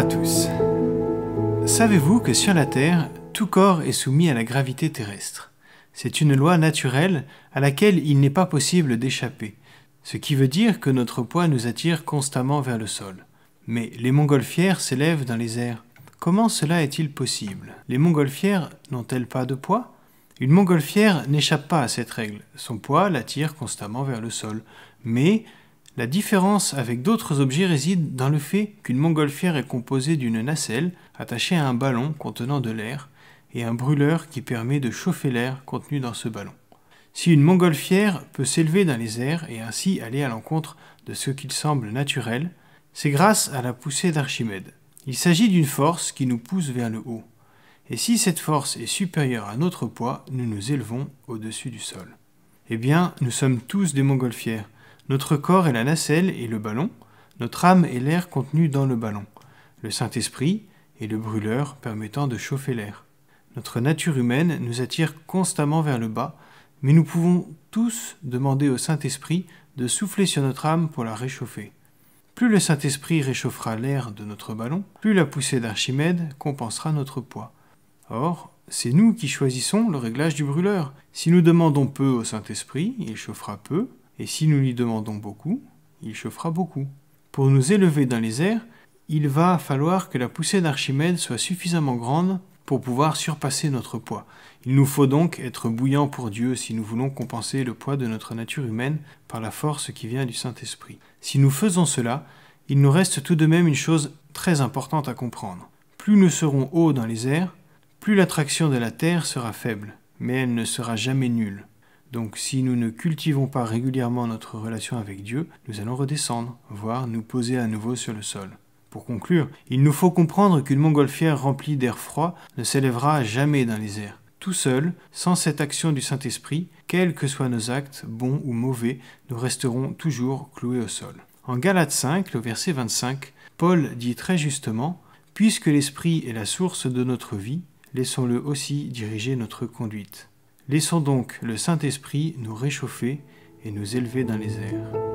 à tous. Savez-vous que sur la Terre, tout corps est soumis à la gravité terrestre? C'est une loi naturelle à laquelle il n'est pas possible d'échapper, ce qui veut dire que notre poids nous attire constamment vers le sol. Mais les montgolfières s'élèvent dans les airs. Comment cela est-il possible? Les montgolfières n'ont-elles pas de poids? Une montgolfière n'échappe pas à cette règle. Son poids l'attire constamment vers le sol. Mais la différence avec d'autres objets réside dans le fait qu'une montgolfière est composée d'une nacelle attachée à un ballon contenant de l'air et un brûleur qui permet de chauffer l'air contenu dans ce ballon. Si une montgolfière peut s'élever dans les airs et ainsi aller à l'encontre de ce qu'il semble naturel, c'est grâce à la poussée d'Archimède. Il s'agit d'une force qui nous pousse vers le haut. Et si cette force est supérieure à notre poids, nous nous élevons au-dessus du sol. Eh bien, nous sommes tous des montgolfières. Notre corps est la nacelle et le ballon, notre âme est l'air contenu dans le ballon, le Saint-Esprit est le brûleur permettant de chauffer l'air. Notre nature humaine nous attire constamment vers le bas, mais nous pouvons tous demander au Saint-Esprit de souffler sur notre âme pour la réchauffer. Plus le Saint-Esprit réchauffera l'air de notre ballon, plus la poussée d'Archimède compensera notre poids. Or, c'est nous qui choisissons le réglage du brûleur. Si nous demandons peu au Saint-Esprit, il chauffera peu, et si nous lui demandons beaucoup, il chauffera beaucoup. Pour nous élever dans les airs, il va falloir que la poussée d'Archimède soit suffisamment grande pour pouvoir surpasser notre poids. Il nous faut donc être bouillants pour Dieu si nous voulons compenser le poids de notre nature humaine par la force qui vient du Saint-Esprit. Si nous faisons cela, il nous reste tout de même une chose très importante à comprendre. Plus nous serons hauts dans les airs, plus l'attraction de la Terre sera faible, mais elle ne sera jamais nulle. Donc si nous ne cultivons pas régulièrement notre relation avec Dieu, nous allons redescendre, voire nous poser à nouveau sur le sol. Pour conclure, il nous faut comprendre qu'une montgolfière remplie d'air froid ne s'élèvera jamais dans les airs. Tout seul, sans cette action du Saint-Esprit, quels que soient nos actes, bons ou mauvais, nous resterons toujours cloués au sol. En Galates 5, le verset 25, Paul dit très justement « Puisque l'Esprit est la source de notre vie, laissons-le aussi diriger notre conduite. » Laissons donc le Saint-Esprit nous réchauffer et nous élever dans les airs.